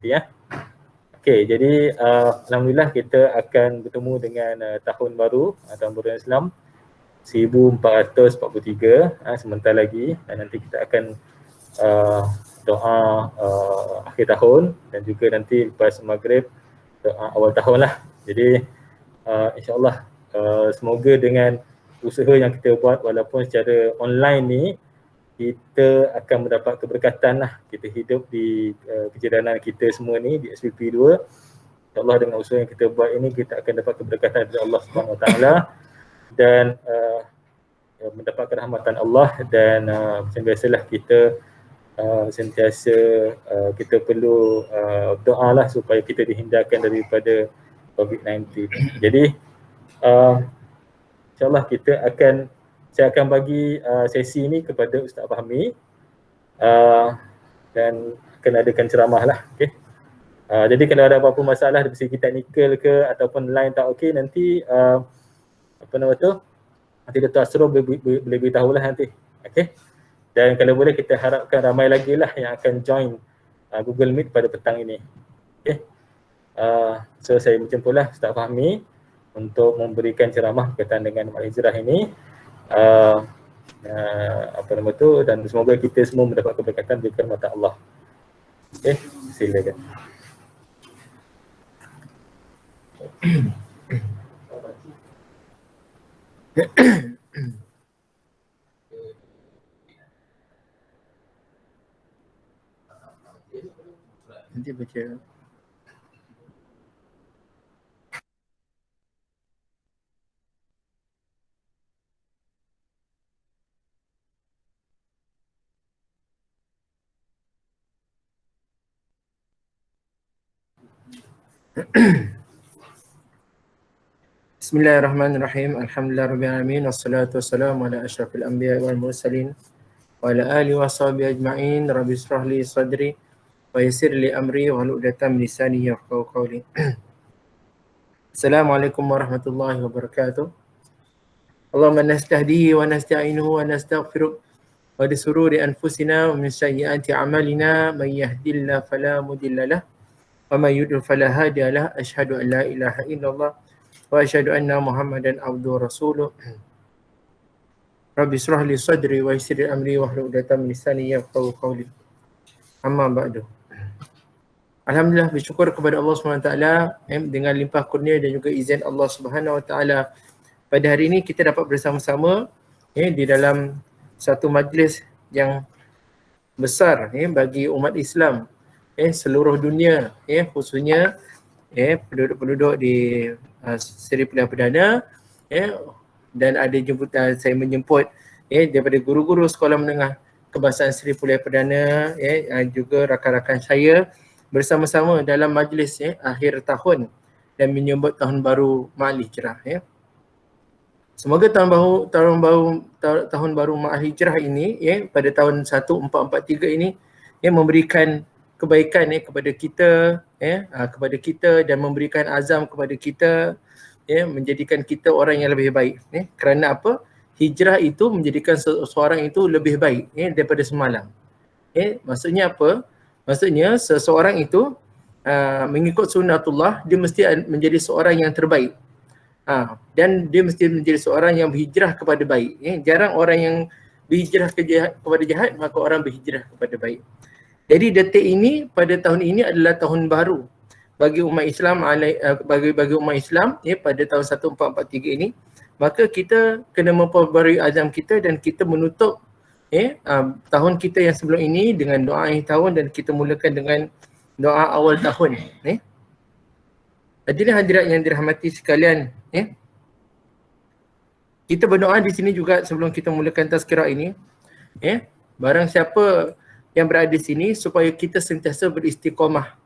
Ya. Okey, jadi alhamdulillah kita akan bertemu dengan tahun baru, tahun baru Islam 1443 sebentar lagi, dan nanti kita akan doa akhir tahun dan juga nanti lepas maghrib doa awal tahun lah. Jadi insyaAllah semoga dengan usaha yang kita buat walaupun secara online ni, kita akan mendapat keberkatan lah. Kita hidup di kejiranan kita semua ni di SPP2. InsyaAllah dengan usaha yang kita buat ini, kita akan dapat keberkatan dari Allah SWT dan mendapatkan rahmatan Allah. Dan macam biasalah kita sentiasa kita perlu doa lah supaya kita dihindarkan daripada COVID-19. Jadi insyaAllah saya akan bagi sesi ini kepada Ustaz Fahmi dan akan adakan ceramah lah. Okay. Jadi kalau ada apa-apa masalah dari segi teknikal ke ataupun line tak okey, nanti nanti Dr. Asrul boleh beritahu lah nanti. Okay. Dan kalau boleh kita harapkan ramai lagi lah yang akan join Google Meet pada petang ini. Okay. So saya menjemputlah Ustaz Fahmi untuk memberikan ceramah berkaitan dengan Al-Hijrah ini. Dan semoga kita semua mendapat keberkatan dari rahmat Allah. Okay, silakan. Nanti baca. Bismillahirrahmanirrahim. Alhamdulillahirabbil alamin wassalatu wassalamu ala asyrafil anbiya'i wal mursalin wa ala alihi washabihi ajma'in. Rabbi shrah li sadri wa yassir li amri wahlul 'uqdatam min lisani yafqahu qawli. Assalamualaikum warahmatullahi wabarakatuh. Allahumma nastahdihi wa nasta'inuhu wa nastaghfiruh wa bi sururi anfusina wa min sayyiati a'malina may yahdihillahu fala mudhillalah wa may yudlil fala hadiyalah. Asyhadu an la ilaha illallah wa asyhadu anna Muhammadan abduhu rasuluh. Rabbi shrah li sadri wa yassir li amri wahlul 'uqdatam min lisani yafqahu qawli. Amma ba'du. Alhamdulillah, bersyukur kepada Allah SWT dengan limpah kurnia dan juga izin Allah SWT. Pada hari ini kita dapat bersama-sama di dalam satu majlis yang besar bagi umat Islam seluruh dunia, khususnya penduduk-penduduk di Seri Pilihan Perdana, dan ada jemputan saya menjemput daripada guru-guru sekolah menengah kebangsaan Seri Pilihan Perdana, juga rakan-rakan saya bersama-sama dalam majlis akhir tahun dan menyambut tahun baru Ma'al-Hijrah. Semoga tahun baru Ma'al-Hijrah ini pada tahun 1443 ini memberikan kebaikan kepada kita dan memberikan azam kepada kita, menjadikan kita orang yang lebih baik. Kerana apa? Hijrah itu menjadikan seseorang itu lebih baik daripada semalam. Maksudnya apa? Maksudnya seseorang itu mengikut sunnatullah, dia mesti menjadi seorang yang terbaik. Dan dia mesti menjadi seorang yang berhijrah kepada baik. Jarang orang yang berhijrah kepada jahat, maka orang berhijrah kepada baik. Jadi detik ini, pada tahun ini adalah tahun baru bagi umat Islam, bagi umat Islam pada tahun 1443 ini. Maka kita kena memperbarui azam kita dan kita menutup tahun kita yang sebelum ini dengan doa akhir tahun, dan kita mulakan dengan doa awal tahun. Hadirin hadirat yang dirahmati sekalian, kita berdoa di sini juga sebelum kita mulakan tazkirah ini. Barang siapa yang berada di sini supaya kita sentiasa beristiqamah.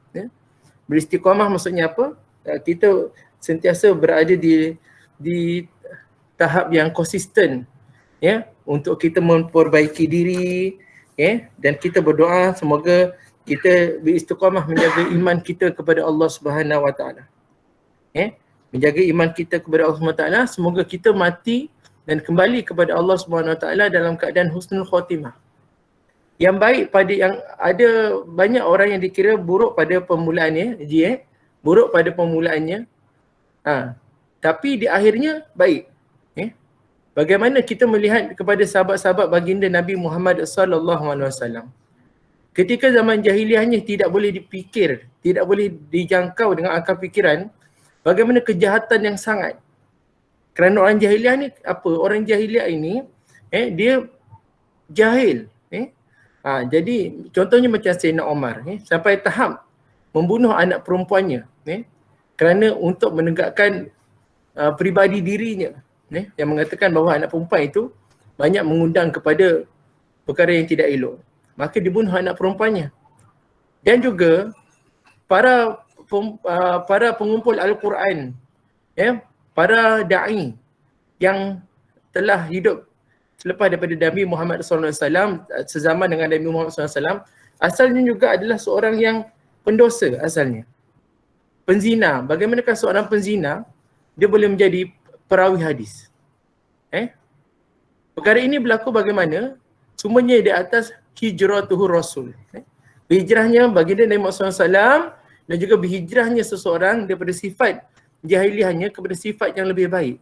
Beristiqamah maksudnya apa? Kita sentiasa berada di tahap yang konsisten, untuk kita memperbaiki diri, dan kita berdoa semoga kita beristiqamah menjaga iman kita kepada Allah Subhanahu Wa Taala. Menjaga iman kita kepada Allah Subhanahu Wa Taala, semoga kita mati dan kembali kepada Allah Subhanahu Wa Taala dalam keadaan husnul khatimah. Yang baik pada yang ada banyak orang yang dikira buruk pada permulaannya, buruk pada permulaannya. Tapi di akhirnya baik. Bagaimana kita melihat kepada sahabat-sahabat baginda Nabi Muhammad sallallahu alaihi wasallam. Ketika zaman jahiliahnya tidak boleh dipikir, tidak boleh dijangkau dengan akal fikiran, bagaimana kejahatan yang sangat. Kerana orang jahiliah ni apa? Orang jahiliah ini dia jahil. Jadi contohnya macam Sayyidina Omar sampai tahap membunuh anak perempuannya kerana untuk menegakkan peribadi dirinya yang mengatakan bahawa anak perempuan itu banyak mengundang kepada perkara yang tidak elok. Maka dibunuh anak perempuannya. Dan juga para pengumpul Al-Quran, para da'i yang telah hidup selepas daripada Nabi Muhammad SAW, sezaman dengan Nabi Muhammad SAW, asalnya juga adalah seorang yang pendosa asalnya. Penzina. Bagaimanakah seorang penzina dia boleh menjadi perawi hadis? Perkara ini berlaku bagaimana? Semuanya di atas hijratuhu Rasul. Hijrahnya baginda Nabi Muhammad SAW dan juga berhijrahnya seseorang daripada sifat jahiliahnya kepada sifat yang lebih baik.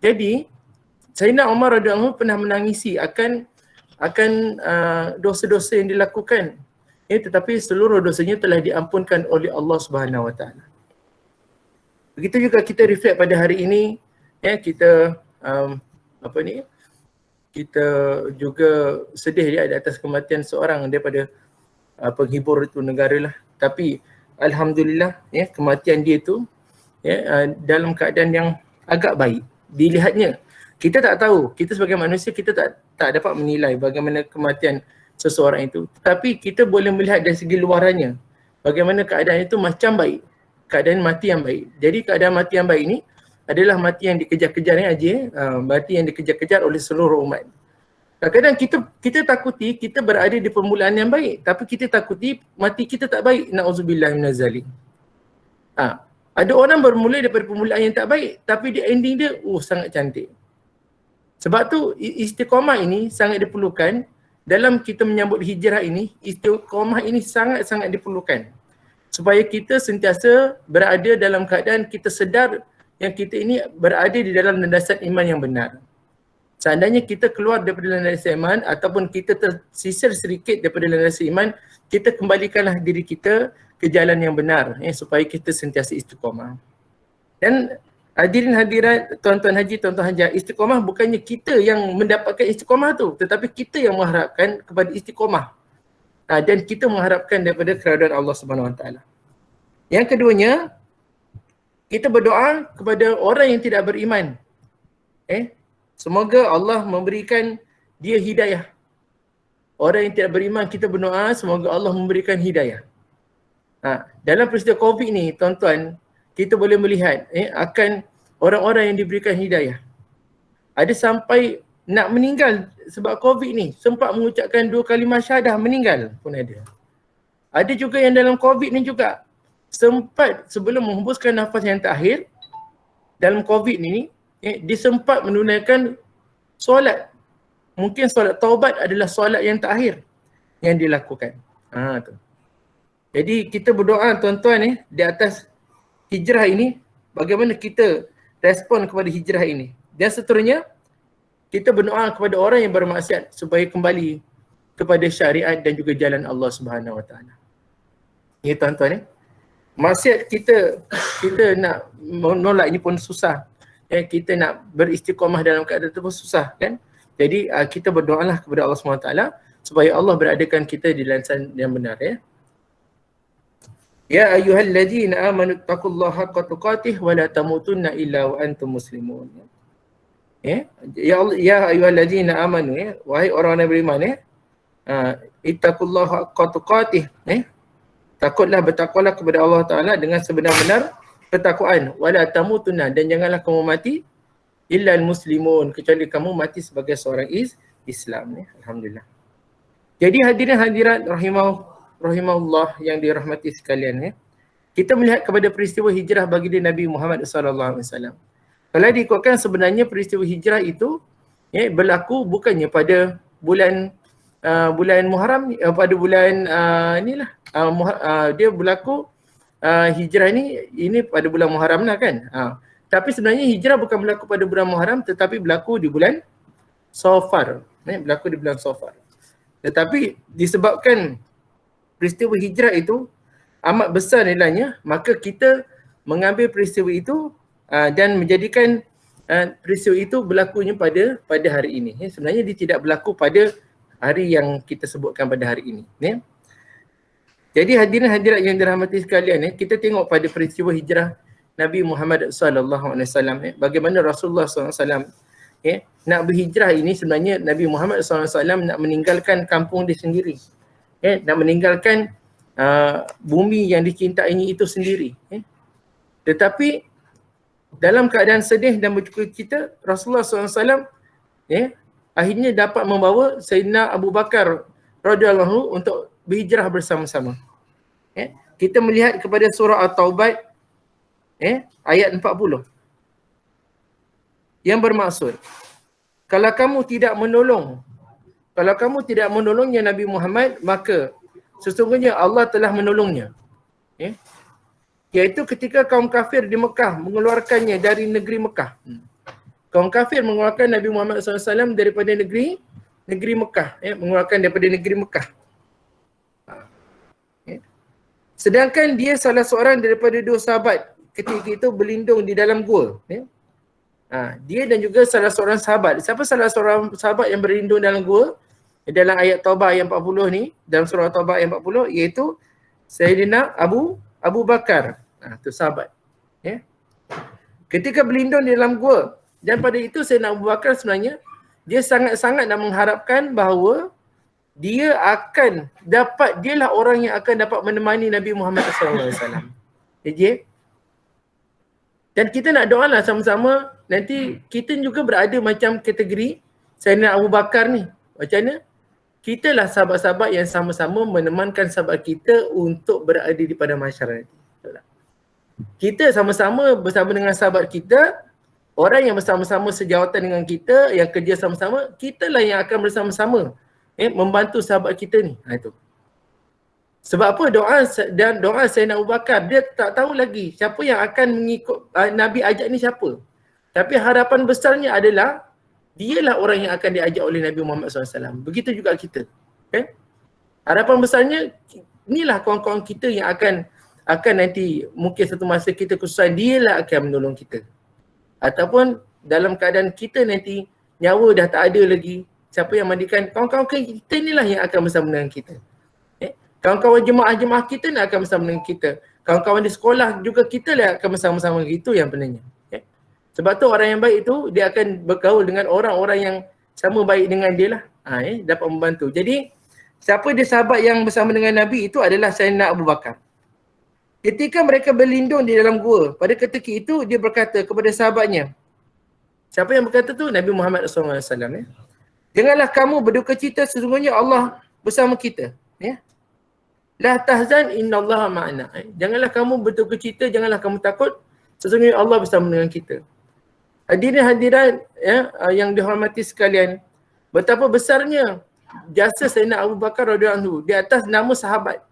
Jadi Sayyidina Umar radhiyallahu anhu pernah menangisi akan dosa-dosa yang dilakukan. Tetapi seluruh dosanya telah diampunkan oleh Allah Subhanahu Wa Taala. Begitu juga kita reflect pada hari ini, kita kita juga sedih di atas kematian seorang daripada penghibur itu negara lah. Tapi alhamdulillah kematian dia itu dalam keadaan yang agak baik. Dilihatnya, kita tak tahu, kita sebagai manusia kita tak dapat menilai bagaimana kematian seseorang itu. Tetapi kita boleh melihat dari segi luarannya bagaimana keadaan itu macam baik, keadaan mati yang baik. Jadi keadaan mati yang baik ini adalah mati yang dikejar-kejar mati yang dikejar-kejar oleh seluruh umat. Kadang-kadang kita takuti kita berada di permulaan yang baik, tapi kita takuti mati kita tak baik. Na'udzubillah minaz zalim. Ada orang bermula daripada permulaan yang tak baik, tapi di ending dia sangat cantik. Sebab tu istiqamah ini sangat diperlukan dalam kita menyambut hijrah ini. Istiqamah ini sangat-sangat diperlukan supaya kita sentiasa berada dalam keadaan kita sedar yang kita ini berada di dalam landasan iman yang benar. Seandainya kita keluar daripada landasan iman ataupun kita tersisir sedikit daripada landasan iman, kita kembalikanlah diri kita ke jalan yang benar supaya kita sentiasa istiqamah. Dan hadirin hadirat, tuan-tuan haji, tuan-tuan hajah, istiqamah bukannya kita yang mendapatkan istiqamah tu, tetapi kita yang mengharapkan kepada istiqamah. Dan kita mengharapkan daripada keridaan Allah Subhanahu Wa Taala. Yang keduanya, kita berdoa kepada orang yang tidak beriman. Semoga Allah memberikan dia hidayah. Orang yang tidak beriman, kita berdoa semoga Allah memberikan hidayah. Dalam peristiwa COVID ni, tuan-tuan, kita boleh melihat akan orang-orang yang diberikan hidayah. Ada sampai nak meninggal sebab COVID ni, sempat mengucapkan 2 kalimah syahadah, meninggal pun ada. Ada juga yang dalam COVID ni juga sempat sebelum menghembuskan nafas yang terakhir dalam COVID ni, dia sempat menunaikan solat. Mungkin solat taubat adalah solat yang terakhir yang dilakukan. Tu. Jadi kita berdoa tuan-tuan di atas hijrah ini, bagaimana kita respon kepada hijrah ini. Dan seterusnya, kita berdoa kepada orang yang bermaksiat supaya kembali kepada syariat dan juga jalan Allah Subhanahu Wa Taala. Ya tuan-tuan maksiat kita nak menolak ini pun susah. Kita nak beristiqamah dalam keadaan itu pun susah kan. Jadi kita berdoalah kepada Allah Subhanahu Wa Taala supaya Allah beradakan kita di landasan yang benar Ya ayyuhalladzina amanu taqullaha haqqa tuqatih wa la tamutunna illa wa antum muslimun. Ya ayyuhalladzina amanu wahai orang yang beriman ittaqullaha haqqa tuqatih takutlah, bertakwalah kepada Allah Taala dengan sebenar-benar ketakwaan. Wala tamutunna, dan janganlah kamu mati illal muslimun, kecuali kamu mati sebagai seorang Islam. Alhamdulillah. Jadi hadirin hadirat rahimahullah yang dirahmati sekalian, kita melihat kepada peristiwa hijrah baginda Nabi Muhammad sallallahu alaihi wasallam. Kalau diikutkan sebenarnya peristiwa hijrah itu berlaku bukannya pada bulan bulan Muharram ni, pada bulan inilah dia berlaku hijrah ini pada bulan Muharram lah kan. Tapi sebenarnya hijrah bukan berlaku pada bulan Muharram tetapi berlaku di bulan Safar. Berlaku di bulan Safar. Tetapi disebabkan peristiwa hijrah itu amat besar nilainya, maka kita mengambil peristiwa itu dan menjadikan peristiwa itu berlakunya pada hari ini. Sebenarnya dia tidak berlaku pada hari yang kita sebutkan pada hari ini. Jadi hadirin hadirat yang dirahmati sekalian, kita tengok pada peristiwa hijrah Nabi Muhammad sallallahu alaihi wasallam, bagaimana Rasulullah sallallahu alaihi wasallam nak berhijrah ini. Sebenarnya Nabi Muhammad sallallahu alaihi wasallam nak meninggalkan kampung dia sendiri. Nak meninggalkan bumi yang dicintainya itu sendiri. Tetapi dalam keadaan sedih dan bercita, Rasulullah SAW akhirnya dapat membawa Sayyidina Abu Bakar radhiyallahu anhu untuk berhijrah bersama-sama. Kita melihat kepada surah At-Taubah ayat 40 yang bermaksud, kalau kamu tidak menolongnya Nabi Muhammad, maka sesungguhnya Allah telah menolongnya. Iaitu ketika kaum kafir di Mekah mengeluarkannya dari negeri Mekah. Kaum kafir mengeluarkan Nabi Muhammad SAW daripada negeri Mekah. Mengeluarkan daripada negeri Mekah. Sedangkan dia salah seorang daripada dua sahabat ketika itu berlindung di dalam gua. Dia dan juga salah seorang sahabat. Siapa salah seorang sahabat yang berlindung dalam gua? Dalam ayat Taubah yang 40 ni, dalam surah Taubah yang 40, iaitu Sayyidina Abu Bakar. Itu sahabat. Ketika berlindung di dalam gua, dan pada itu Sayyidina Abu Bakar sebenarnya dia sangat-sangat nak mengharapkan bahawa dialah orang yang akan dapat menemani Nabi Muhammad SAW. Jadi, dan kita nak doa lah sama-sama, nanti kita juga berada macam kategori Sayyidina Abu Bakar ni. Macam mana? Kita lah sahabat-sahabat yang sama-sama menemankan sahabat kita untuk berada di pada mahsyar nanti. Kita sama-sama bersama dengan sahabat kita, orang yang bersama-sama sejawatan dengan kita, yang kerja sama-sama, kita lah yang akan bersama-sama membantu sahabat kita ni. Itu. Sebab apa? Doa Sayyidina Abu Bakar, dia tak tahu lagi siapa yang akan mengikut Nabi ajak ni siapa. Tapi harapan besarnya adalah dialah orang yang akan diajak oleh Nabi Muhammad SAW. Begitu juga kita. Harapan besarnya, inilah kawan-kawan kita yang akan nanti mungkin satu masa kita kesusahan, dialah akan menolong kita. Ataupun dalam keadaan kita nanti nyawa dah tak ada lagi, siapa yang mandikan? Kawan-kawan kita inilah yang akan bersama dengan kita. Kawan-kawan jemaah-jemaah kita nak akan bersama dengan kita. Kawan-kawan di sekolah juga kita lah akan bersama-sama. Itu yang benarnya. Sebab tu orang yang baik itu dia akan bergaul dengan orang-orang yang sama baik dengan dia lah. Dapat membantu. Jadi siapa dia sahabat yang bersama dengan Nabi itu adalah Sayyidina Abu Bakar. Ketika mereka berlindung di dalam gua, pada ketika itu dia berkata kepada sahabatnya. Siapa yang berkata tu? Nabi Muhammad SAW. Janganlah kamu berduka cita, sesungguhnya Allah bersama kita. La tahzan innallaha ma'ana. Janganlah kamu berduka cita, janganlah kamu takut, sesungguhnya Allah bersama dengan kita. Hadirin hadirat yang dihormati sekalian, betapa besarnya jasa Sayyidina Abu Bakar radhiyallahu anhu di atas nama sahabat.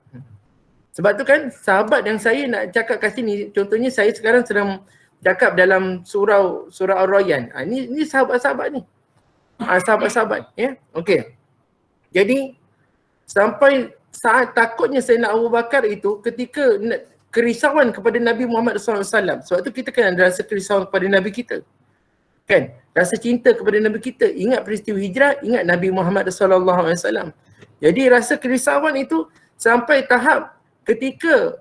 Sebab tu kan sahabat yang saya nak cakap kat sini, contohnya saya sekarang sedang cakap dalam surah Ar-Rayyan. Ni sahabat-sahabat ni. Sahabat-sahabat Okey. Jadi sampai saat takutnya Sayyidina Abu Bakar itu ketika kerisauan kepada Nabi Muhammad SAW. Sebab tu kita kan ada rasa kerisauan kepada Nabi kita. Kan? Rasa cinta kepada Nabi kita. Ingat peristiwa hijrah, ingat Nabi Muhammad SAW. Jadi rasa kerisauan itu sampai tahap ketika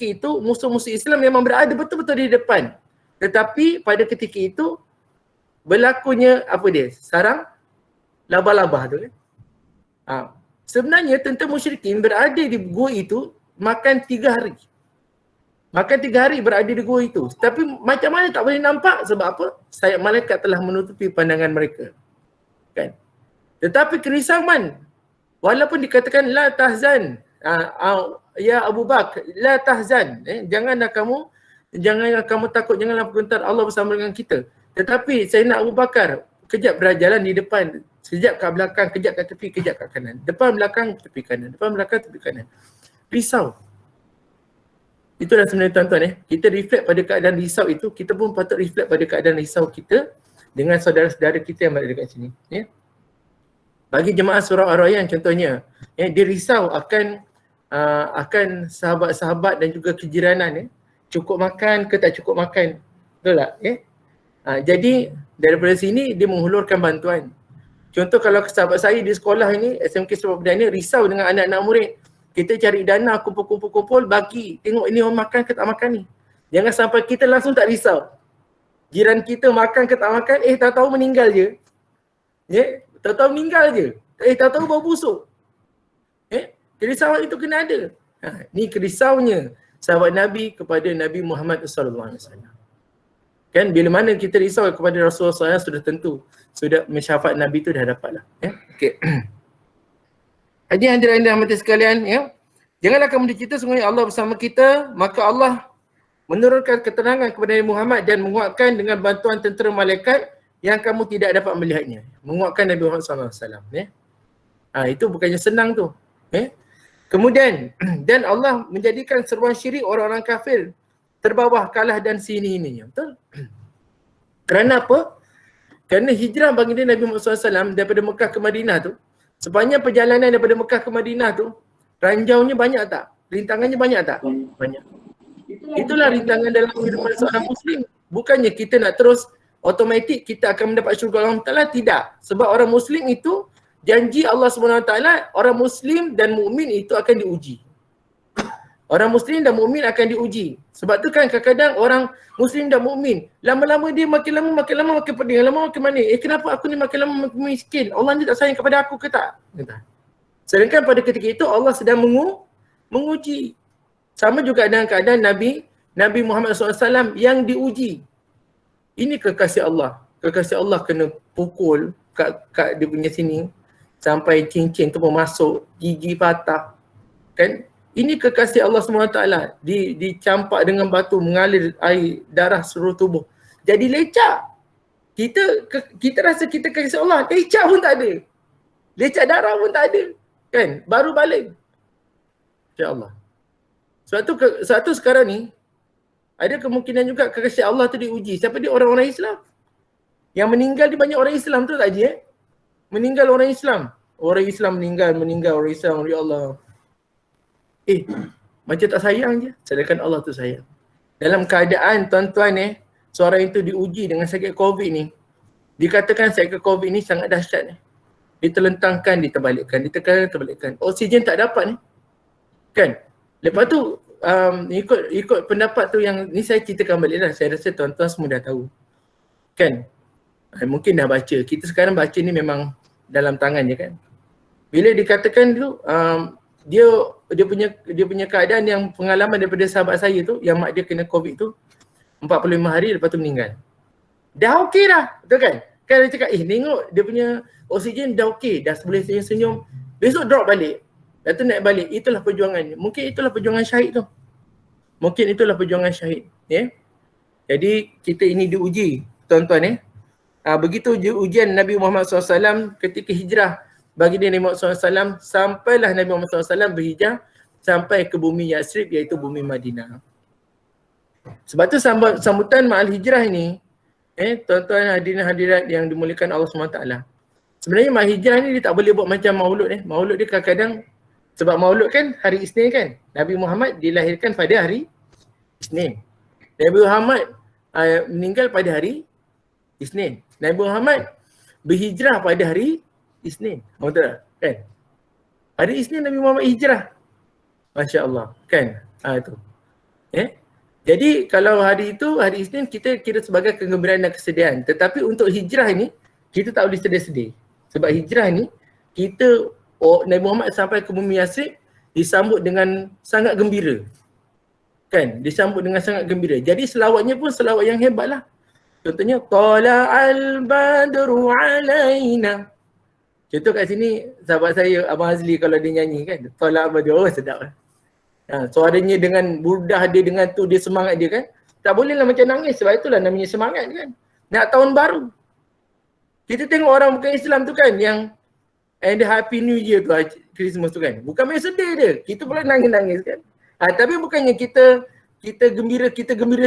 itu musuh-musuh Islam memang berada betul-betul di depan. Tetapi pada ketika itu berlakunya sarang labah-labah tu kan. Sebenarnya tentera musyrikin berada di gua itu makan 3 hari. Makan 3 hari berada di gua itu. Tapi macam mana tak boleh nampak? Sebab apa? Sayap malaikat telah menutupi pandangan mereka. Kan? Tetapi kerisauan, walaupun dikatakan la tahzan, ya Abu Bakar, la tahzan, janganlah kamu takut, janganlah gentar, Allah bersama dengan kita. Tetapi Sayyidina Abu Bakar kejap berjalan di depan, sekejap kat belakang, kejap kat tepi, kejap kat kanan. Depan belakang, tepi kanan. Depan belakang, tepi kanan. Risau. Itulah sebenarnya tuan-tuan kita reflect pada keadaan risau itu, kita pun patut reflect pada keadaan risau kita dengan saudara-saudara kita yang berada dekat sini. Bagi jemaah surau Ar-Rayyan contohnya, dia risau akan sahabat-sahabat dan juga kejiranan, cukup makan ke tak cukup makan. Betul tak? Jadi daripada sini dia menghulurkan bantuan. Contoh kalau sahabat saya di sekolah ini, SMK Sekolah Perdana, risau dengan anak-anak murid. Kita cari dana, kumpul-kumpul, bagi. Tengok ini orang makan ke tak makan ni. Jangan sampai kita langsung tak risau. Jiran kita makan ke tak makan, tahu-tahu meninggal je. Tahu-tahu meninggal je. Tahu-tahu bau busuk. Kerisauan itu kena ada. Ni kerisaunya sahabat Nabi kepada Nabi Muhammad SAW. Kan bila mana kita risau kepada Rasulullah SAW, sudah tentu sudah mensyafaat Nabi tu dah dapat lah. Okey. Hadirin dan hadirat sekalian, janganlah kamu dicita sungguhnya Allah bersama kita, maka Allah menurunkan ketenangan kepada Nabi Muhammad dan menguatkan dengan bantuan tentera malaikat yang kamu tidak dapat melihatnya. Menguatkan Nabi Muhammad SAW. Itu bukannya senang tu. Kemudian, dan Allah menjadikan seruan syirik orang-orang kafir terbawah, kalah dan sini-ininya. Betul? Kerana apa? Kerana hijrah baginda Nabi Muhammad SAW daripada Mekah ke Madinah tu, sepanjang perjalanan daripada Mekah ke Madinah tu, ranjaunya banyak tak? Rintangannya banyak tak? Banyak. Itulah rintangan dalam kehidupan seorang Muslim. Bukannya kita nak terus automatik kita akan mendapat syurga Allah Ta'ala. Tidak. Sebab orang Muslim itu, janji Allah SWT, orang Muslim dan mukmin itu akan diuji. Orang Muslim dan mukmin akan diuji. Sebab tu kan kadang-kadang orang Muslim dan mukmin, lama-lama dia makin lama makin pedih, lama makin manis. Kenapa aku ni makin lama makin miskin? Allah ni tak sayang kepada aku ke tak? Sedangkan pada ketika itu Allah sedang menguji. Sama juga dengan keadaan Nabi Muhammad SAW yang diuji. Ini kekasih Allah. Kekasih Allah kena pukul kat dia punya sini sampai cincin tu pun masuk, gigi patah. Kan? Ini kekasih Allah SWT dicampak dengan batu, mengalir air darah seluruh tubuh. Jadi lecak. Kita rasa kita kasih Allah, lecak pun tak ada. Lecak darah pun tak ada. Kan? Baru balik. InsyaAllah. Sebab tu sekarang ni, ada kemungkinan juga kekasih Allah tu diuji. Siapa dia? Orang-orang Islam. Yang meninggal di banyak orang Islam tu tak je? Meninggal orang Islam. Orang Islam meninggal orang Islam, ya Allah. Macam tak sayang je. Sedangkan Allah tu sayang. Dalam keadaan tuan-tuan seorang itu diuji dengan sakit COVID ni. Dikatakan sakit COVID ni sangat dahsyat ni. Ditelentangkan, diterbalikkan, ditekan. Oksigen tak dapat ni. Kan? Lepas tu ikut pendapat tu yang ni saya ceritakan balik lah. Saya rasa tuan-tuan semua dah tahu. Kan? Mungkin dah baca. Kita sekarang baca ni memang dalam tangan je kan. Bila dikatakan tu dia punya keadaan yang pengalaman daripada sahabat saya tu, yang mak dia kena COVID tu 45 hari lepas tu meninggal. Dah okey dah, betul kan? Kan dia cakap, tengok dia punya oksigen dah okey, dah boleh senyum-senyum. Besok drop balik. Lepas tu naik balik. Itulah perjuangannya. Mungkin itulah perjuangan syahid tu. Jadi kita ini diuji, tuan-tuan begitu ujian Nabi Muhammad SAW ketika hijrah bagi Nabi Muhammad SAW, sampailah Nabi Muhammad SAW berhijrah sampai ke bumi Yathrib, iaitu bumi Madinah. Sebab tu sambutan ma'al hijrah ini, tuan-tuan hadirin hadirat yang dimuliakan Allah SWT. Sebenarnya ma'al hijrah ni dia tak boleh buat macam maulud. Maulud dia kadang-kadang, sebab maulud kan hari Isnin kan. Nabi Muhammad dilahirkan pada hari Isnin. Nabi Muhammad meninggal pada hari Isnin. Nabi Muhammad berhijrah pada hari Isnin. Betul tak? Kan? Hari Isnin Nabi Muhammad hijrah. Masya Allah. Kan? Itu. Jadi kalau hari itu, hari Isnin kita kira sebagai kegembiraan dan kesedihan. Tetapi untuk hijrah ni, kita tak boleh sedih-sedih. Sebab hijrah ni, Nabi Muhammad sampai ke bumi Yathrib disambut dengan sangat gembira. Kan? Disambut dengan sangat gembira. Jadi selawatnya pun selawat yang hebat lah. Contohnya, Tala'al badru alaina. Contoh kat sini, sahabat saya, Abang Azli kalau dia nyanyi kan, Tala'al badru, sedap lah. Suaranya dengan burdah dia, dengan tu dia semangat dia kan. Tak bolehlah macam nangis, sebab itulah namanya semangat kan. Nak tahun baru. Kita tengok orang bukan Islam tu kan yang and the Happy New Year tu, Christmas tu kan. Bukan main sedih dia. Kita pula nangis-nangis kan. Tapi bukannya kita gembira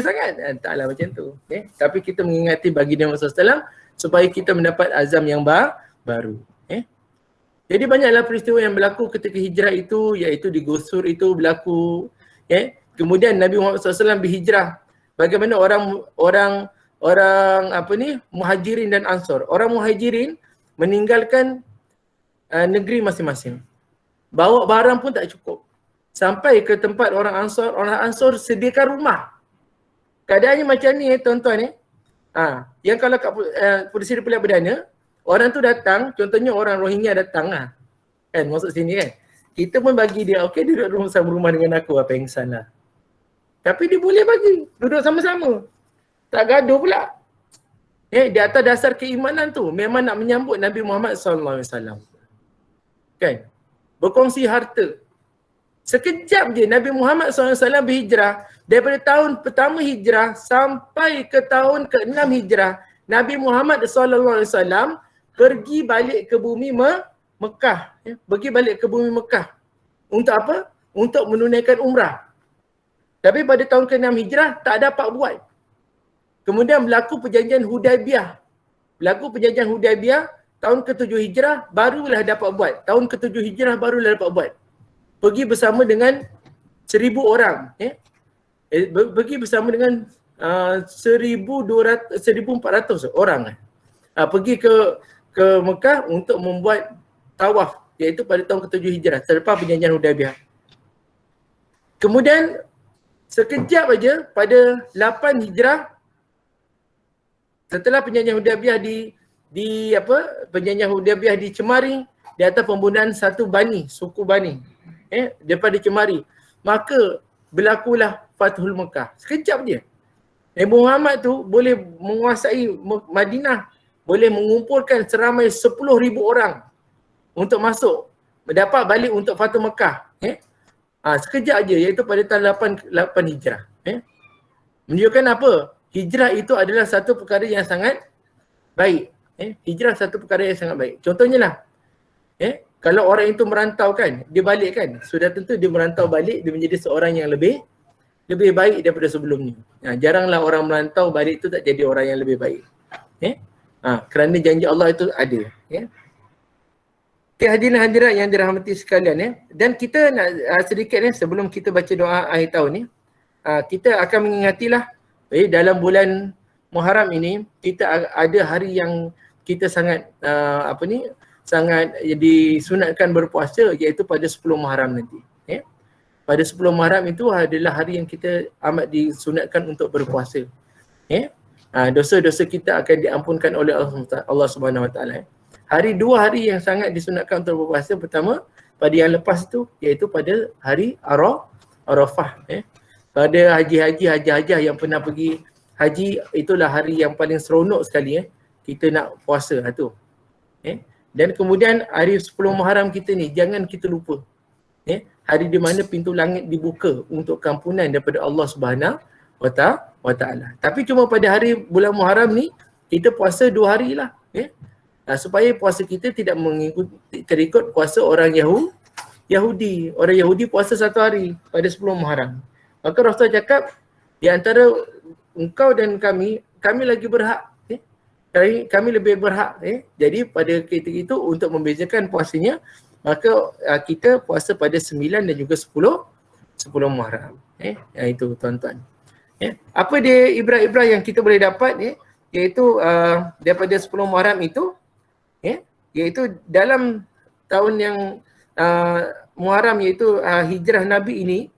sangat. Taklah macam tu. Tapi kita mengingati baginda Muhammad SAW supaya kita mendapat azam yang baru. Jadi banyaklah peristiwa yang berlaku ketika hijrah itu, iaitu di Gusur itu berlaku. Kemudian Nabi Muhammad SAW berhijrah. Bagaimana orang Muhajirin dan Ansor. Orang Muhajirin meninggalkan negeri masing-masing. Bawa barang pun tak cukup. Sampai ke tempat orang Ansor sediakan rumah. Keadaannya macam ni tuan-tuan yang kalau kat Polisi Pilihan Perdana, orang tu datang, contohnya orang Rohingya datang kan, masuk sini kan. Kita pun bagi dia, okey duduk sama rumah dengan aku, pengsan lah. Tapi dia boleh bagi, duduk sama-sama. Tak gaduh pula. Di atas dasar keimanan tu, memang nak menyambut Nabi Muhammad SAW. Kan? Berkongsi harta. Sekejap je Nabi Muhammad SAW berhijrah. Daripada tahun pertama hijrah sampai ke tahun ke-6 hijrah, Nabi Muhammad SAW pergi balik ke bumi Mekah. Pergi balik ke bumi Mekah. Untuk apa? Untuk menunaikan umrah. Tapi pada tahun ke-6 hijrah tak dapat buat. Kemudian berlaku perjanjian Hudaibiyah. Tahun ke-7 hijrah barulah dapat buat. Tahun ke-7 hijrah barulah dapat buat. Pergi bersama dengan 1,000 orang. Pergi bersama dengan 1,400 orang. Pergi ke Mekah untuk membuat tawaf, iaitu pada tahun ke-7 hijrah selepas perjanjian Hudaibiyah. Kemudian sekejap aja pada 8 hijrah, setelah perjanjian Hudaibiyah perjanjian Hudaibiyah dicemari di atas pembunuhan satu suku Bani daripada Cemari, maka berlakulah Fathul Mekah. Sekejap je. Nabi Muhammad tu boleh menguasai Madinah, boleh mengumpulkan seramai 10,000 orang untuk masuk, dapat balik untuk Fathul Mekah. Sekejap je, iaitu pada tahun 8 hijrah. Menunjukkan apa? Hijrah itu adalah satu perkara yang sangat baik. Hijrah satu perkara yang sangat baik. Contohnya lah, kalau orang itu merantau kan, dia balik kan, sudah tentu dia merantau balik, dia menjadi seorang yang lebih baik daripada sebelumnya. Jaranglah orang merantau balik itu tak jadi orang yang lebih baik. Kerana janji Allah itu ada. Hadirin hadirat yang dirahmati sekalian, dan kita nak sedikit sebelum kita baca doa akhir tahun ni, kita akan mengingatilah dalam bulan Muharram ini kita ada hari yang kita sangat sangat disunatkan berpuasa, iaitu pada 10 Muharram nanti. Pada 10 Muharram itu adalah hari yang kita amat disunatkan untuk berpuasa. Dosa-dosa kita akan diampunkan oleh Allah Subhanahu Wa Taala. Dua hari yang sangat disunatkan untuk berpuasa. Pertama, pada yang lepas itu, iaitu pada hari Arafah. Pada haji-hajah yang pernah pergi haji, itulah hari yang paling seronok sekali kita nak puasa tu. Dan kemudian hari 10 Muharram kita ni, jangan kita lupa. Hari di mana pintu langit dibuka untuk kampunan daripada Allah Subhanahu Wa Taala. Tapi cuma pada hari bulan Muharram ni, kita puasa 2 hari lah. Supaya puasa kita tidak terikut puasa orang Yahudi. Orang Yahudi puasa 1 hari pada 10 Muharram. Maka Rasulullah cakap, di antara engkau dan kami lagi berhak. Kami lebih berhak. Jadi pada ketika itu untuk membezakan puasanya, maka kita puasa pada 9 dan juga 10 Muharram. Itu tuan-tuan. Apa dia ibrah-ibrah yang kita boleh dapat, iaitu daripada 10 Muharram itu, iaitu dalam tahun yang Muharram, iaitu hijrah Nabi ini,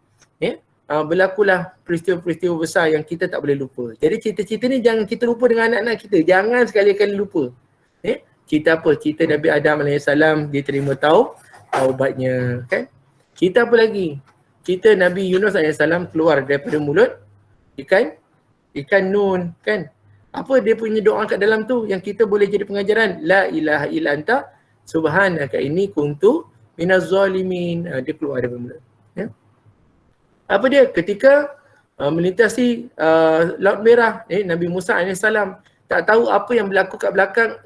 berlakulah peristiwa-peristiwa besar yang kita tak boleh lupa. Jadi cerita-cerita ni jangan kita lupa dengan anak-anak kita. Jangan sekali-kali lupa. Cerita apa? Cerita Nabi Adam AS, dia terima taubatnya. Kan? Cerita apa lagi? Cerita Nabi Yunus AS keluar daripada mulut ikan nun. Kan? Apa dia punya doa kat dalam tu yang kita boleh jadi pengajaran? La ilaha illa anta subhanaka inni kuntu minaz zalimin. Dia keluar daripada mulut. Apa dia? Ketika melintasi Laut Merah, Nabi Musa AS Tak tahu apa yang berlaku kat belakang,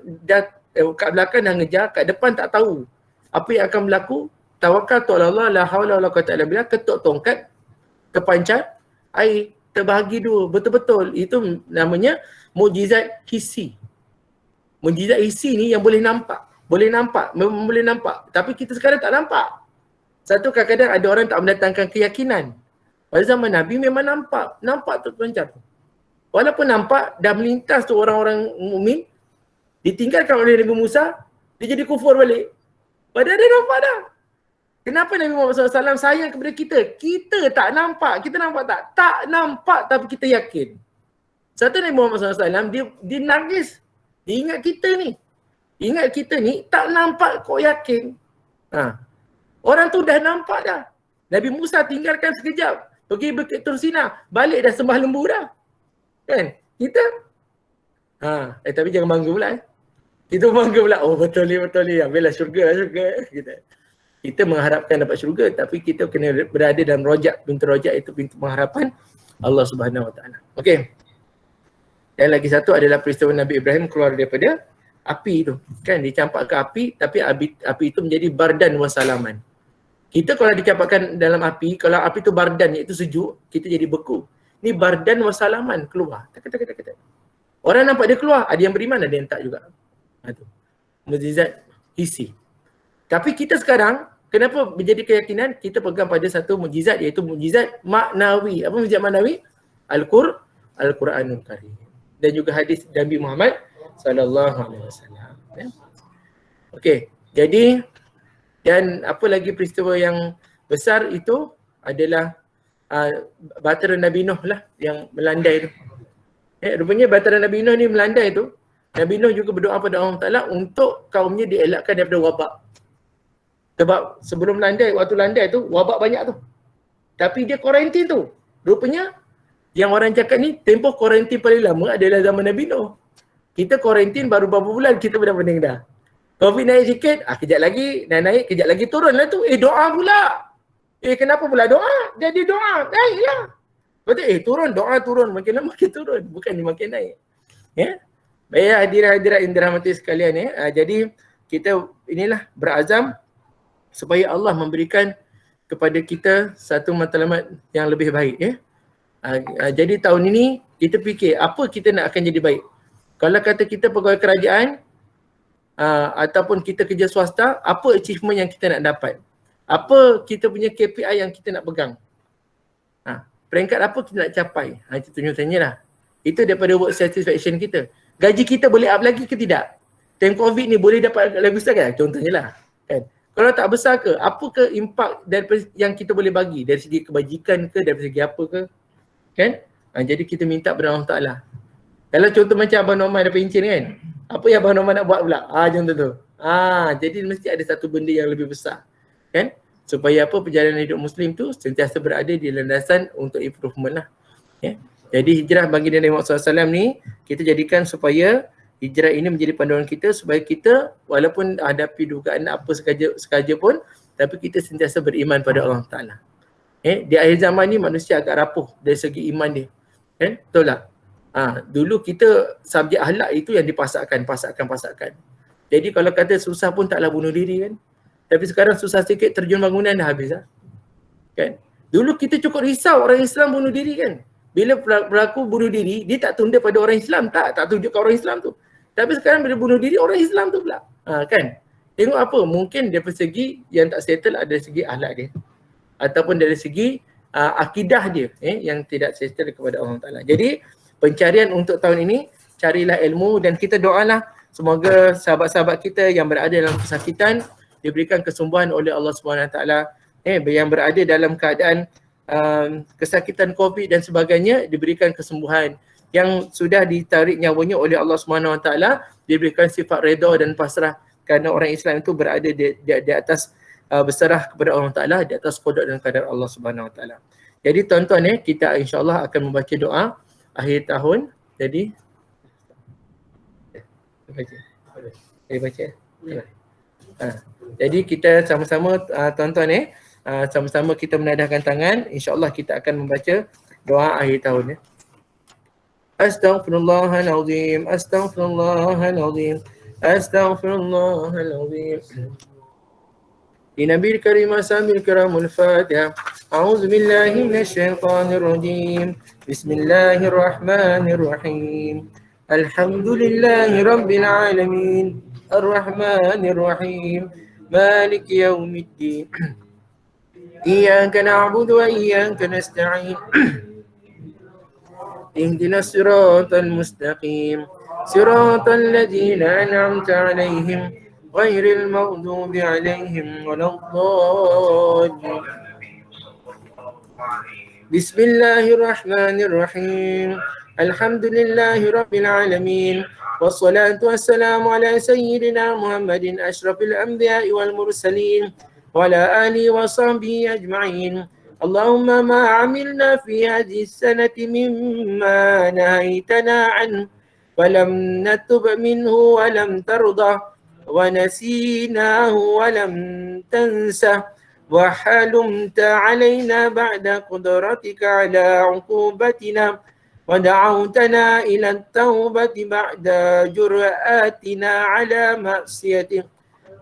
kat belakang dah ngejar, kat depan tak tahu apa yang akan berlaku. Tawakkaltu ala Allah, la haula wala quwwata illa billah, ketuk tongkat, terpancat, air terbahagi dua, betul-betul. Itu namanya mukjizat hissi. Mukjizat hissi ni yang boleh nampak. Boleh nampak. Tapi kita sekarang tak nampak. Satu, kadang-kadang ada orang tak mendatangkan keyakinan. Pada zaman Nabi memang nampak terpancat. Walaupun nampak, dah melintas tu orang-orang mukmin, ditinggalkan oleh Nabi Musa, dia jadi kufur balik. Padahal dia nampak dah. Kenapa Nabi Muhammad SAW sayang kepada kita? Kita tak nampak. Kita nampak tak? Tak nampak tapi kita yakin. Satu, Nabi Muhammad SAW, dia nangis. Dia ingat kita ni. Ingat kita ni tak nampak kok yakin. Orang tu dah nampak dah. Nabi Musa tinggalkan sekejap. Pergi Bukit Tur Sina. Balik dah sembah lembu dah. Kan? Kita? Tapi jangan bangga pula. Kita bangga pula. Oh betul ni. Ambillah syurga. Kita mengharapkan dapat syurga, tapi kita kena berada dalam rojak. Pintu rojak itu pintu pengharapan Allah Subhanahu Wa Taala. Okey. Dan lagi satu adalah peristiwa Nabi Ibrahim keluar daripada api tu. Kan dicampak ke api, tapi api itu menjadi bardan wa salaman. Kita kalau dicampakkan dalam api, kalau api tu bardan iaitu sejuk, kita jadi beku. Ni bardan wa salaman keluar. Tak. Orang nampak dia keluar, ada yang beriman, ada yang tak juga. Itu. Mukjizat hissi. Tapi kita sekarang, kenapa menjadi keyakinan? Kita pegang pada satu mukjizat, iaitu mukjizat maknawi. Apa mukjizat maknawi? Al-Quranul Karim. Dan juga hadis Nabi Muhammad SAW. Okey, jadi dan apa lagi peristiwa yang besar itu adalah Bahtera Nabi Nuh lah yang melandai tu. Rupanya Bahtera Nabi Nuh ni melandai tu, Nabi Nuh juga berdoa pada Allah Ta'ala untuk kaumnya dielakkan daripada wabak. Sebab sebelum landai, waktu landai tu wabak banyak tu. Tapi dia kuarantin tu. Rupanya yang orang cakap ni tempoh kuarantin paling lama adalah zaman Nabi Nuh. Kita kuarantin baru beberapa bulan kita dah pening dah. Covid naik sikit, kejap lagi naik, kejap lagi turun lah tu. Doa pula. Kenapa pula doa? Jadi doa, naiklah. Betul, turun, doa turun, makin lama makin turun. Bukan dia makin naik. Ya. Baik hadirat-hadirat yang dirahmati sekalian jadi kita inilah berazam supaya Allah memberikan kepada kita satu matlamat yang lebih baik ya. Jadi tahun ini kita fikir apa kita nak akan jadi baik. Kalau kata kita pegawai kerajaan ataupun kita kerja swasta, apa achievement yang kita nak dapat? Apa kita punya KPI yang kita nak pegang? Peringkat apa kita nak capai? Itu tunjuk-tunjuk lah. Itu daripada work satisfaction kita. Gaji kita boleh up lagi ke tidak? Time COVID ni boleh dapat lagi besar kan? Contohnya lah. Kan? Kalau tak besar ke, apa ke impak daripada yang kita boleh bagi? Dari segi kebajikan ke, dari segi apa ke? Kan? Jadi kita minta kepada Allah Ta'ala. Kalau contoh macam Abang Norman ada pencin kan? Apa yang Abang Norman nak buat pula? Contoh tu. Jadi mesti ada satu benda yang lebih besar. Kan? Supaya apa perjalanan hidup Muslim tu sentiasa berada di landasan untuk improvement lah. Ya? Jadi hijrah bagi Nabi Muhammad SAW ni, kita jadikan supaya hijrah ini menjadi panduan kita supaya kita walaupun hadapi dugaan apa sekaja pun, tapi kita sentiasa beriman pada Allah Ta'ala. Di akhir zaman ni manusia agak rapuh dari segi iman dia. Betul tak? Dulu kita subjek akhlak itu yang dipasakkan. Jadi kalau kata susah pun taklah bunuh diri kan. Tapi sekarang susah sikit terjun bangunan dah habis lah. Kan? Dulu kita cukup risau orang Islam bunuh diri kan. Bila berlaku bunuh diri, dia tak tunda pada orang Islam. Tak tunjuk ke orang Islam tu. Tapi sekarang bila bunuh diri, orang Islam tu pula. Kan? Tengok apa? Mungkin dari segi yang tak settle ada dari segi akhlak dia. Ataupun dari segi akidah dia yang tidak settle kepada Allah Ta'ala. Jadi pencarian untuk tahun ini, carilah ilmu dan kita doalah semoga sahabat-sahabat kita yang berada dalam kesakitan diberikan kesembuhan oleh Allah Subhanahu Taala, yang berada dalam keadaan kesakitan COVID dan sebagainya diberikan kesembuhan, yang sudah ditarik nyawanya oleh Allah Subhanahu Taala diberikan sifat redha dan pasrah kerana orang Islam itu berada di atas berserah kepada Allah Taala, di atas qada dan qadar Allah Subhanahu Taala. Jadi tuan-tuan kita insya-Allah akan membaca doa akhir tahun. Jadi baca. Jadi kita sama-sama tuan-tuan sama-sama kita menadahkan tangan, insya-Allah kita akan membaca doa akhir tahun أستغفر الله العظيم أستغفر الله العظيم أستغفر الله العظيم. لنبي الكريم سامي الكرام الفاتحة. أعوذ بالله من الشيطان الرجيم. بسم الله الرحمن الرحيم. الحمد لله رب العالمين الرحمن الرحيم مالك يوم الدين. إياك نعبد وإياك نستعين. اهدنا الصراط المستقيم صراط الذين أنعمت عليهم غير المغضوب عليهم ولا الضالين. بسم الله الرحمن الرحيم. الحمد لله رب العالمين والصلاة والسلام على سيدنا محمد أشرف الأنبياء والمرسلين وعلى آله وصحبه أجمعين. اللهم ما عملنا في هذه السنة مما نهيتنا عنه ولم نتب منه ولم ترضى ونسيناه ولم تنسه وحلمت علينا بعد قدرتك على عقوبتنا ودعوتنا إلى التوبة بعد جرآتنا على معصيتك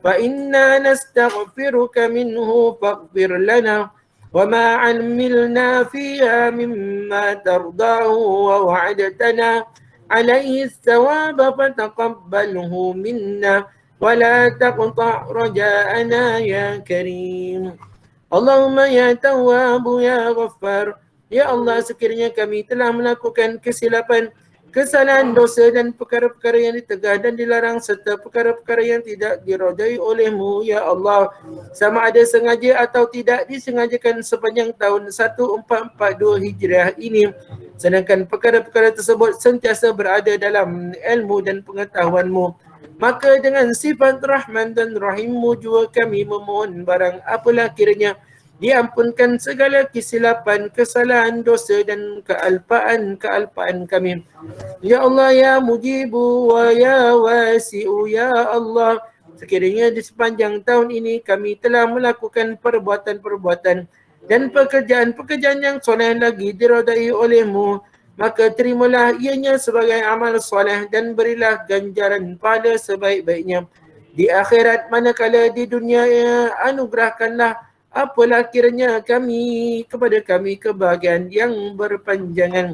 فإنا نستغفرك منه فاغفر لنا وما عملنا فيها مما ترضاه ووعدتنا عليه الثواب فتقبله منا ولا تقطع رجاءنا يا كريم. اللهم يا تواب يا غفار. Ya Allah, sekiranya kami telah melakukan kesilapan, kesalahan, dosa dan perkara-perkara yang ditegah dan dilarang serta perkara-perkara yang tidak dirodai oleh-Mu, ya Allah, sama ada sengaja atau tidak disengajakan sepanjang tahun 1442 Hijriah ini, sedangkan perkara-perkara tersebut sentiasa berada dalam ilmu dan pengetahuan-Mu, maka dengan sifat Rahman dan Rahim-Mu juga kami memohon barang apalah kiranya diampunkan segala kesilapan, kesalahan, dosa dan kealpaan kami. Ya Allah, ya Mujibu wa ya Wasi'u, ya Allah, sekiranya di sepanjang tahun ini kami telah melakukan perbuatan-perbuatan dan pekerjaan-pekerjaan yang soleh lagi dirodai oleh-Mu, maka terimalah ianya sebagai amal soleh dan berilah ganjaran pahala sebaik-baiknya di akhirat, manakala di dunia anugerahkanlah apalah kiranya kepada kami kebahagiaan yang berpanjangan.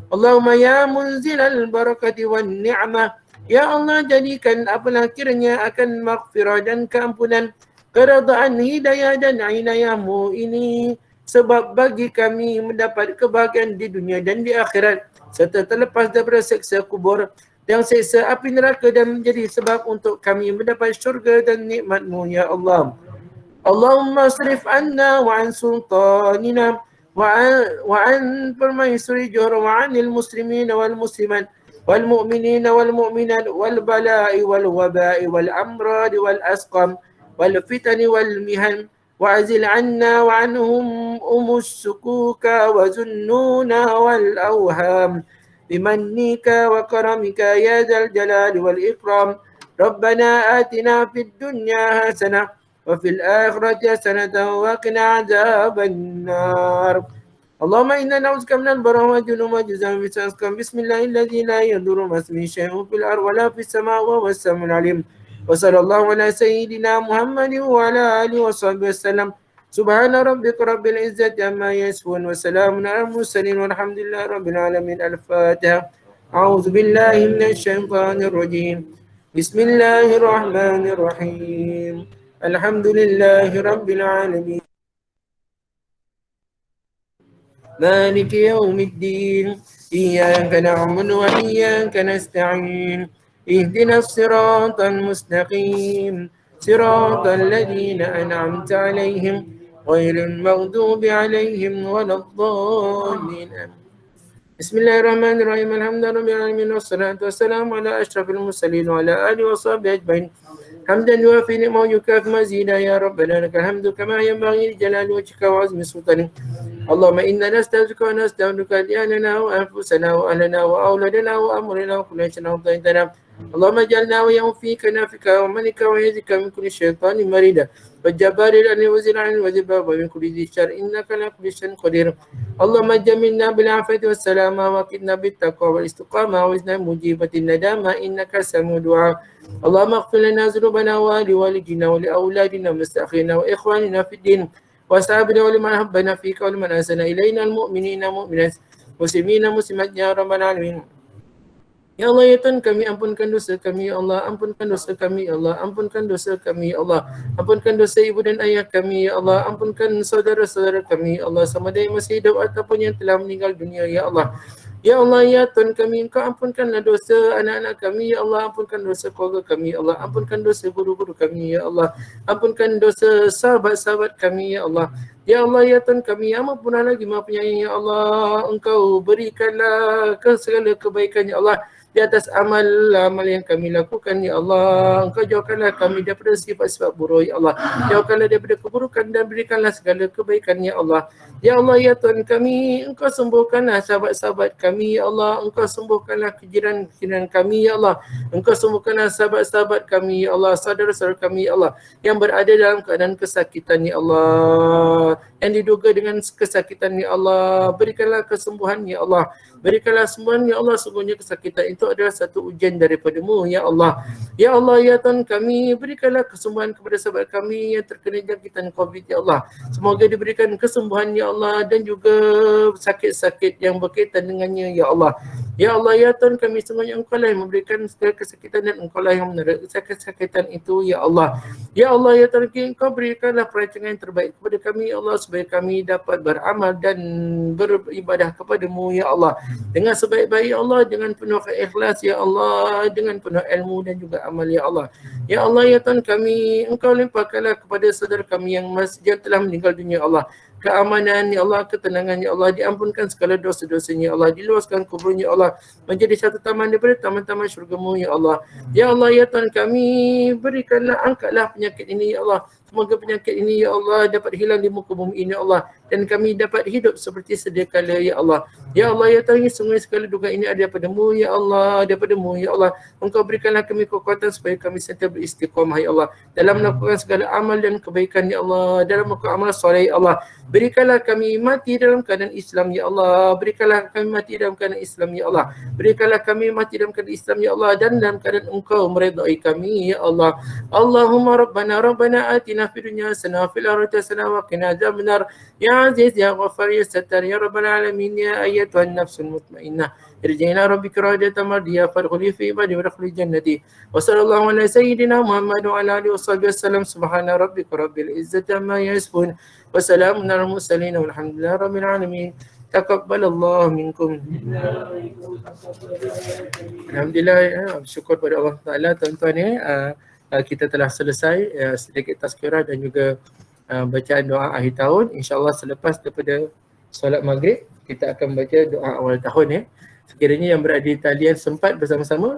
Allahumma ya munzilal barakati wan ni'mah. Ya Allah, jadikan apalah kiranya akan maghfirah dan keampunan, keredaan, hidayah dan inayah-Mu ini sebab bagi kami mendapat kebahagiaan di dunia dan di akhirat, serta terlepas daripada siksa kubur dan siksa api neraka, dan menjadi sebab untuk kami mendapat syurga dan nikmat-Mu, ya Allah. Allahumma asrif anna wa an sultanina wa an permaisuri jor wa anil muslimin wal muslimat wal mu'minin wal mu'minat wal bala'i wal waba'i wal amrad wal asqam wal fitani wal mihan wa azil anna wa anhum umus sukuka wa zunnuna wal awham bimannika wa karamika ya zal jalali wal ikram. Rabbana atina fid dunya hasanah وفي الآخرة حسنة وقنا عذاب النار. اللهم إنا نعوذ بك من البراء والجنون والجزام بسم الله الذي لا يضر مع اسمه شيء في الأرض ولا في السماء وهو السميع العليم. وصلى الله على سيدنا محمد وعلى آله وصحبه وسلم. سبحان ربك رب العزة عما يصفون وسلام على المرسلين والحمد لله رب العالمين. الفاتحة. أعوذ بالله من الشيطان الرجيم. بسم الله الرحمن الرحيم. الحمد لله رب العالمين مالك يوم الدين. إياك نعبد وإياك نستعين. اهدنا الصراط المستقيم صراط الذين أنعمت عليهم غير المغضوب عليهم ولا الضالين. بسم الله الرحمن الرحيم. الحمد لله رب العالمين والصلاة والسلام على أشرف المرسلين وعلى آله وصحبه أجمعين. حمدا يوافي نعمه ويكافئ مزيدا. يا ربنا لك الحمد كما ينبغي لجلال وجهك وعظيم سلطانك. اللهم إنا نستغفرك ونستغفرك دياننا وأنفسنا وأهلنا وأولادنا وأمرنا وكل شيء أعطيتنا. اللهم اجعلنا ويوم فيك نافك وملك ويزك من كل شيطان مريد. والجبار الأرض وزير عن وزباب ومن كل ذي شر إنك على كل شيء قدير. اللهم جملنا بالعافية والسلامة وقنا بالتقوى والاستقامة وإذن مجيبة الندامة إنك سميع دعاء. اللهم اغفر لنا ذنوبنا ولوالدينا ولأولادنا ومستأخرنا وإخواننا في الدين وأصحابنا ولمن أحبنا فيك ولمن أحسن إلينا المؤمنين مؤمنات مسلمين مسلمات يا رب العالمين. Ya Allah, ya Tuhan kami, ampunkan dosa kami, ya Allah, ampunkan dosa kami, ya Allah, ampunkan dosa kami, ya Allah, ampunkan dosa ibu dan ayah kami, ya Allah, ampunkan saudara-saudara kami, ya Allah, sama ada yang masih hidup ataupun yang telah meninggal dunia, ya Allah. Ya Allah, ya Tuhan kami, Engkau ampunkanlah dosa anak-anak kami, ya Allah, ampunkan dosa keluarga kami, ya Allah, ampunkan dosa guru-guru kami, ya Allah, ampunkan dosa sahabat-sahabat kami, ya Allah. Ya Allah, ya Tuhan kami, yang maha lagi maha penyayang, ya Allah, Engkau berikanlah segala kebaikan, ya Allah, di atas amal yang kami lakukan, ya Allah. Engkau jauhkanlah kami daripada sifat-sifat buruk, ya Allah. Jauhkanlah daripada keburukan dan berikanlah segala kebaikan, ya Allah. Ya Allah, ya Tuhan kami, Engkau sembuhkanlah sahabat-sahabat kami, ya Allah. Engkau sembuhkanlah kejiran kami, ya Allah. Engkau sembuhkanlah sahabat-sahabat kami, ya Allah. Saudara-saudara kami, ya Allah, yang berada dalam keadaan kesakitan, ya Allah, yang diduga dengan kesakitan, ya Allah. Berikanlah kesembuhan, ya Allah. Berikanlah sembuhan, ya Allah. Sungguhnya kesakitan itu adalah satu ujian daripada-Mu, ya Allah. Ya Allah, ya Tuhan kami, berikanlah kesembuhan kepada sahabat kami yang terkena jangkitan COVID, ya Allah. Semoga diberikan kesembuhan, ya Allah, dan juga sakit-sakit yang berkaitan dengannya, ya Allah. Ya Allah, ya Tuhan kami, semuanya Engkau lah yang memberikan segala kesakitan dan Engkau lah yang menerima sakit-sakitan itu, ya Allah. Ya Allah, ya Tuhan kami, Engkau berikanlah perancangan yang terbaik kepada kami, ya Allah, supaya kami dapat beramal dan beribadah kepada-Mu, ya Allah, dengan sebaik-baik, ya Allah, dengan penuh ikhlas, ya Allah, dengan penuh ilmu dan juga amal, ya Allah. Ya Allah, ya Tuhan kami, Engkau limpahkanlah kepada saudara kami yang masih telah meninggal dunia, ya Allah, keamanan, ya Allah, ketenangan, ya Allah, diampunkan segala dosa-dosanya, ya Allah, diluaskan kuburnya, ya Allah, menjadi satu taman daripada taman-taman syurga-Mu, ya Allah. Ya Allah, ya Tuhan kami, berikanlah, angkatlah penyakit ini, ya Allah. Semoga penyakit ini, ya Allah, dapat hilang di muka bumi ini, ya Allah, dan kami dapat hidup seperti sedia kala, ya Allah. Ya Allah, ya Tuhan, semua segala dugaan ini ada daripada-Mu, ya Allah, daripada-Mu, ya Allah. Engkau berikanlah kami kekuatan supaya kami sentiasa beristiqamah, ya Allah, dalam melakukan segala amal dan kebaikan, ya Allah, dalam melakukan amal soleh, ya Allah. Berikanlah kami mati dalam keadaan Islam, ya Allah. Berikanlah kami mati dalam keadaan Islam, ya Allah. Berikanlah kami mati dalam keadaan Islam, ya Allah, dan dalam keadaan Engkau meridai kami, ya Allah. Allahumma rabbana atina fid dunya hasanah wa fil akhirati hasanah wa qina adzabannar. Ya Aziz, ya Ghaffar, ya Sattar, ya Rabbal alamin, ya ayyatuhan nafsul mutmainnah. Irji'i ila rabbika radiyatan mardiyah fadkhuli fi ibadi wadkhuli jannati. Wa sallallahu ala sayyidina Muhammad wa ala alihi washabihi wasallam. Subhana rabbika rabbil izzati amma yasifun. Wa salamun alal mursalin walhamdulillahi rabbil alamin. Taqabbalallahu minkum. Alhamdulillah, syukur pada Allah Taala, tuan-tuan, kita telah selesai sedikit tazkirah dan juga bacaan doa akhir tahun. InsyaAllah selepas daripada solat maghrib kita akan baca doa awal tahun. Sekiranya yang berada di talian sempat bersama-sama,